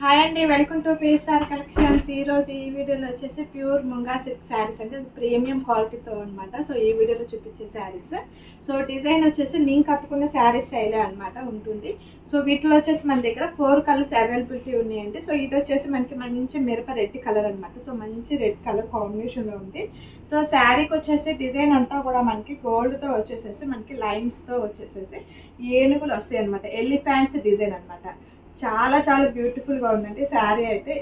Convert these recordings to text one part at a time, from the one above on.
Hi అండి, welcome to PSR collections. ఈరోజు ఈ వీడియోలో వచ్చేసి ప్యూర్ ముంగా సిల్క్ శారీస్ అంటే ప్రీమియం క్వాలిటీతో అనమాట. సో ఈ వీడియోలో చూపించే శారీస్. సో డిజైన్ వచ్చేసి నేను కట్టుకున్న శారీ స్టైలే అనమాట ఉంటుంది. సో వీటిలో వచ్చేసి మన దగ్గర 4 కలర్స్ అవైలబిలిటీ ఉన్నాయండి. సో ఇది వచ్చేసి మనకి మంచి మిరప రెడ్ కలర్ అనమాట. సో మంచి రెడ్ కలర్ కాంబినేషన్లో ఉంది. సో శారీకి వచ్చేసి డిజైన్ అంతా కూడా మనకి గోల్డ్తో వచ్చేసేసి మనకి లైన్స్తో వచ్చేసేసి ఏనుగులు వస్తాయి అనమాట. ఎలిఫెంట్స్ డిజైన్ అనమాట. చాలా చాలా బ్యూటిఫుల్గా ఉందండి శారీ అయితే.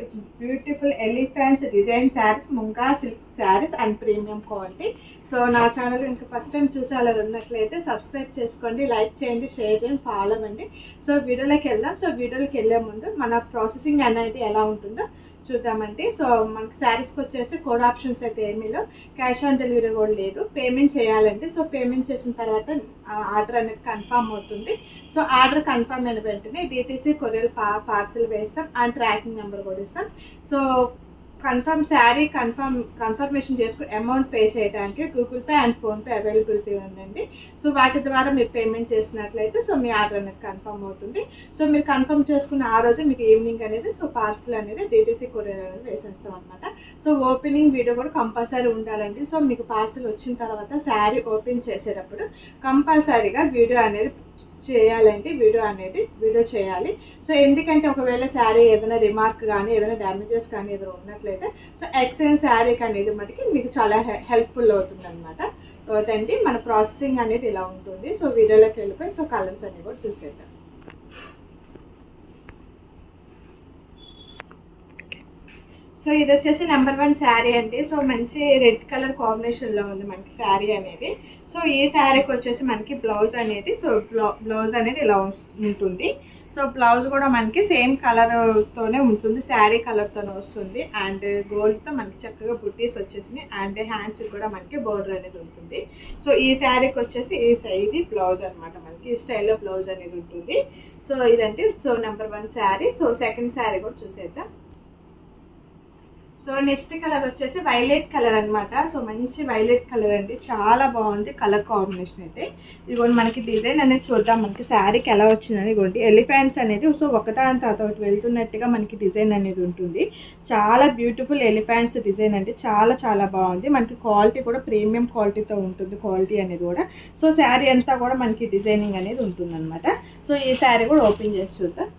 Beautiful elephants design saris, munga silk saris and premium quality. So నా ఛానల్ ఇంకా ఫస్ట్ టైం చూసే అలా ఉన్నట్లయితే సబ్స్క్రైబ్ చేసుకోండి, లైక్ చేయండి, షేర్ చేయండి, ఫాలో అవ్వండి. సో వీడియోలోకి వెళ్దాం. సో వీడియోలోకి వెళ్ళే ముందు మన ప్రాసెసింగ్ అనేది ఎలా ఉంటుందో చూద్దామండి. సో మనకి శారీస్కి వచ్చేసి కోడ్ ఆప్షన్స్ అయితే ఏమీ లేవు, క్యాష్ ఆన్ డెలివరీ కూడా లేదు, పేమెంట్ చేయాలండి. సో పేమెంట్ చేసిన తర్వాత ఆర్డర్ అనేది కన్ఫర్మ్ అవుతుంది. సో ఆర్డర్ కన్ఫర్మ్ అయిన వెంటనే డిటీసీ కొరియర్ పార్సిల్ వేస్తాం అండ్ ట్రాకింగ్ నెంబర్ కూడా ఇస్తాం. సో శారీ కన్ఫర్మేషన్ చేసుకుని అమౌంట్ పే చేయడానికి Google pay and PhonePe availability ఉందండి. సో వాటి ద్వారా మీరు పేమెంట్ చేసినట్లయితే సో మీ ఆర్డర్ అనేది కన్ఫర్మ్ అవుతుంది. సో మీరు కన్ఫర్మ్ చేసుకున్న ఆ రోజు మీకు ఈవినింగ్ అనేది సో పార్సిల్ అనేది డిటీసీ కొరియర్ అనేది వేసేస్తాం అనమాట. సో ఓపెనింగ్ వీడియో కూడా కంపల్సరీ ఉండాలండి. సో మీకు పార్సిల్ వచ్చిన తర్వాత శారీ ఓపెన్ చేసేటప్పుడు కంపల్సరీగా వీడియో అనేది చేయాలండి. వీడియో చేయాలి. సో ఎందుకంటే ఒకవేళ శారీ ఏదైనా రిమార్క్ కానీ ఏదైనా డ్యామేజెస్ కానీ ఏదైనా ఉన్నట్లయితే సో ఎక్స్చేంజ్ శారీకి అనేది మటుకి మీకు చాలా హెల్ప్ఫుల్ అవుతుంది అనమాట. అదండి మన ప్రాసెసింగ్ అనేది ఇలా ఉంటుంది. సో వీడియోలోకి వెళ్ళిపోయి సో కలర్స్ అన్ని కూడా చూసేద్దాం. సో ఇది వచ్చేసి నెంబర్ 1 శారీ అండి. సో మంచి రెడ్ కలర్ కాంబినేషన్లో ఉంది మనకి శారీ అనేది. సో ఈ శారీకి వచ్చేసి మనకి బ్లౌజ్ అనేది బ్లౌజ్ అనేది ఇలా ఉంటుంది. సో బ్లౌజ్ కూడా మనకి సేమ్ కలర్తోనే ఉంటుంది, శారీ కలర్తోనే వస్తుంది. అండ్ గోల్డ్తో మనకి చక్కగా బుట్టీస్ వచ్చేసింది అండ్ హ్యాండ్స్ కూడా మనకి బోర్డర్ అనేది ఉంటుంది. సో ఈ శారీకి వచ్చేసి ఇది బ్లౌజ్ అనమాట. మనకి ఈ స్టైల్లో బ్లౌజ్ అనేది ఉంటుంది. సో ఇదంటే so number 1 sari. So second sari కూడా చూసేద్దాం. సో నెక్స్ట్ కలర్ వచ్చేసి వైలెట్ కలర్ అనమాట. సో మంచి వైలెట్ కలర్ అండి, చాలా బాగుంది కలర్ కాంబినేషన్ అయితే. ఇదిగోండి మనకి డిజైన్ అనేది చూద్దాం మనకి శారీకి ఎలా వచ్చిందని. ఇదిగోండి ఎలిఫెంట్స్ అనేది సో ఒకదాని తర్వాత ఒకటి వెళ్తున్నట్టుగా మనకి డిజైన్ అనేది ఉంటుంది. చాలా బ్యూటిఫుల్ ఎలిఫెంట్స్ డిజైన్ అండి, చాలా చాలా బాగుంది. మనకి క్వాలిటీ కూడా ప్రీమియం క్వాలిటీతో ఉంటుంది, క్వాలిటీ అనేది కూడా. సో శారీ అంతా కూడా మనకి డిజైనింగ్ అనేది ఉంటుంది అనమాట. సో ఈ శారీ కూడా ఓపెన్ చేసి చూద్దాం.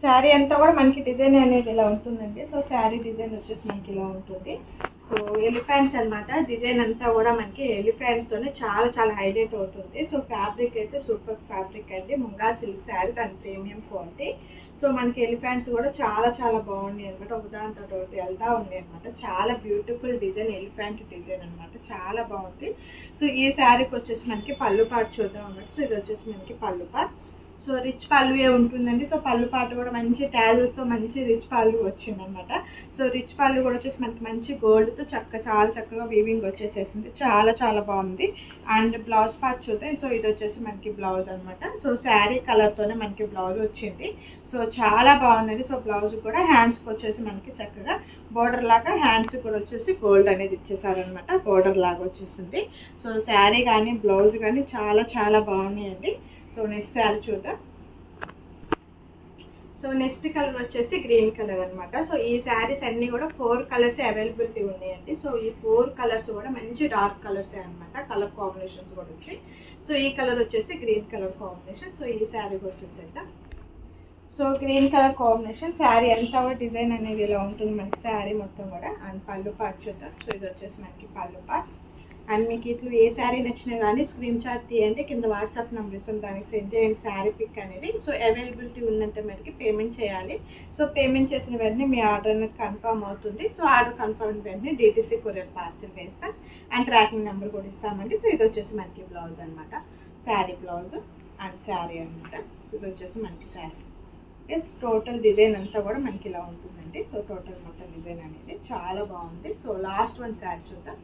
శారీ అంతా కూడా మనకి డిజైన్ అనేది ఇలా ఉంటుందండి. సో శారీ డిజైన్ వచ్చేసి మనకి ఇలా ఉంటుంది. సో ఎలిఫెంట్స్ అనమాట. డిజైన్ అంతా కూడా మనకి ఎలిఫెంట్తోనే చాలా చాలా హైలైట్ అవుతుంది. సో ఫ్యాబ్రిక్ అయితే సూపర్ ఫ్యాబ్రిక్ అండి, munga silk saris and premium quality. So మనకి ఎలిఫెంట్స్ కూడా చాలా చాలా బాగున్నాయి అనమాట, ఒకదానితో ఒకటి వెళ్తా ఉన్నాయి అనమాట. చాలా బ్యూటిఫుల్ డిజైన్, ఎలిఫెంట్ డిజైన్ అనమాట, చాలా బాగుంది. సో ఈ శారీకి వచ్చేసి మనకి పళ్ళు పాటు చూద్దాం అన్నమాట. సో ఇది వచ్చేసి మనకి పళ్ళు పాటు. సో రిచ్ పళ్ళువే ఉంటుందండి. సో పళ్ళు పాటు కూడా మంచి ట్యాజల్స్తో మంచి రిచ్ పళ్ళు వచ్చిందనమాట. సో రిచ్ పళ్ళు కూడా వచ్చేసి మనకి మంచి గోల్డ్తో చాలా చక్కగా వీవింగ్ వచ్చేసేసింది, చాలా చాలా బాగుంది. అండ్ బ్లౌజ్ పార్ట్ చూద్దాం. సో ఇది వచ్చేసి మనకి బ్లౌజ్ అనమాట. సో శారీ కలర్తోనే మనకి బ్లౌజ్ వచ్చింది. సో చాలా బాగుందండి. సో బ్లౌజ్ కూడా హ్యాండ్స్కి వచ్చేసి మనకి చక్కగా బోర్డర్ లాగా హ్యాండ్స్ కూడా వచ్చేసి గోల్డ్ అనేది ఇచ్చేసారనమాట, బోర్డర్ లాగా వచ్చేసింది. సో శారీ కానీ బ్లౌజ్ కానీ చాలా చాలా బాగున్నాయండి. సో నెక్స్ట్ శారీ చూద్దాం. సో నెక్స్ట్ కలర్ వచ్చేసి గ్రీన్ కలర్ అనమాట. సో ఈ శారీస్ అన్నీ కూడా 4 కలర్స్ అవైలబిలిటీ ఉన్నాయండి. సో ఈ 4 కలర్స్ కూడా మంచి డార్క్ కలర్స్ అనమాట, కలర్ కాంబినేషన్స్ కూడా వచ్చి. సో ఈ కలర్ వచ్చేసి గ్రీన్ కలర్ కాంబినేషన్. సో ఈ శారీ వచ్చేసేద్దాం. So green colour combination sari అంతా కూడా డిజైన్ అనేది ఇలా ఉంటుంది మనకి శారీ మొత్తం కూడా. అండ్ పళ్ళు పార్ట్ చూద్దాం. సో ఇది వచ్చేసి మనకి పళ్ళు పార్ట్. అండ్ మీకు ఇట్లు ఏ శారీ నచ్చినా కానీ స్క్రీన్ షాట్ తీయండి, కింద వాట్సాప్ నెంబర్ ఇస్తాం, దానికి సెండ్ చేయండి శారీ పిక్ అనేది. సో అవైలబిలిటీ ఉందంటే మనకి పేమెంట్ చేయాలి. సో పేమెంట్ చేసిన వెంటనే మీ ఆర్డర్ అనేది కన్ఫర్మ్ అవుతుంది. సో ఆర్డర్ కన్ఫర్మ్ అయిన వెంటనే డిటీసీ కొరియర్ పార్సిల్ వేస్తాం అండ్ ట్రాకింగ్ నెంబర్ కూడా ఇస్తామండి. సో ఇది వచ్చేసి మనకి బ్లౌజ్ అనమాట, శారీ బ్లౌజ్ అండ్ శారీ అనమాట. సో ఇది వచ్చేసి మనకి శారీ. ఎస్ టోటల్ డిజైన్ అంతా కూడా మనకి ఇలా ఉంటుందండి. సో టోటల్ మొత్తం డిజైన్ అనేది చాలా బాగుంది. సో లాస్ట్ 1 శారీ చూద్దాం.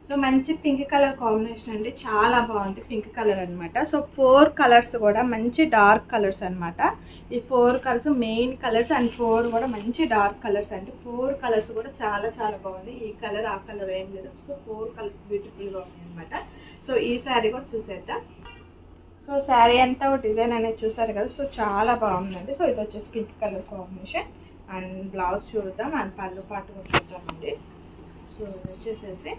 సో మంచి పింక్ కలర్ కాంబినేషన్ అండి, చాలా బాగుంది పింక్ కలర్ అనమాట. సో 4 కలర్స్ కూడా మంచి డార్క్ కలర్స్ అనమాట. ఈ 4 కలర్స్ మెయిన్ కలర్స్ అండ్ 4 కూడా మంచి డార్క్ కలర్స్ అండి. 4 కలర్స్ కూడా చాలా చాలా బాగుంది. ఈ కలర్ ఆ కలర్ ఏం లేదు. సో 4 కలర్స్ బ్యూటిఫుల్గా ఉన్నాయి అనమాట. సో ఈ శారీ కూడా చూసేద్దాం. సో శారీ అంతా డిజైన్ అనేది చూసారు కదా, సో చాలా బాగుందండి. సో ఇది వచ్చేసి pink colour combination. And blouse చూద్దాం అండ్ పళ్ళు పాటు కూడా చూద్దామండి. సో ఇది వచ్చేసేసి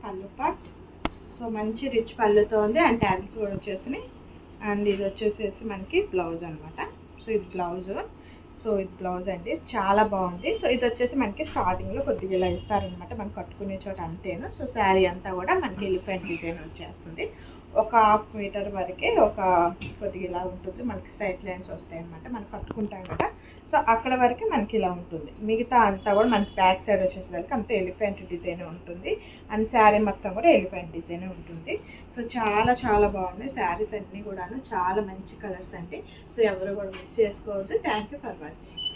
పళ్ళు పాట్. సో మంచి రిచ్ పళ్ళుతో ఉంది అండ్ ట్యాల్స్ కూడా వచ్చేసినాయి. అండ్ ఇది వచ్చేసేసి మనకి బ్లౌజ్ అనమాట. సో ఇది బ్లౌజ్. సో ఇది బ్లౌజ్ అండి, చాలా బాగుంది. సో ఇది వచ్చేసి మనకి స్టార్టింగ్లో కొద్దిగా ఇలా ఇస్తారనమాట, మనం కట్టుకునే చోట అంతేను. సో శారీ అంతా కూడా మనకి ఎలిఫెంట్ డిజైన్ వచ్చేస్తుంది. ఒక 1/2 మీటర్ వరకే ఒక కొద్దిగా ఇలా ఉంటుంది, మనకి స్ట్రైట్ లైన్స్ వస్తాయి అనమాట, మనం కట్టుకుంటాం కదా. సో అక్కడ వరకే మనకి ఇలా ఉంటుంది. మిగతా అంతా కూడా మనకి బ్యాక్ సైడ్ వచ్చేసరికి అంతా ఎలిఫెంట్ డిజైన్ ఉంటుంది. అండ్ శారీ మొత్తం కూడా ఎలిఫెంట్ డిజైన్ ఉంటుంది. సో చాలా చాలా బాగున్నాయి శారీస్ అన్నీ కూడాను, చాలా మంచి కలర్స్ అండి. సో ఎవరు కూడా మిస్ చేసుకోవద్దు. Thank you for watching.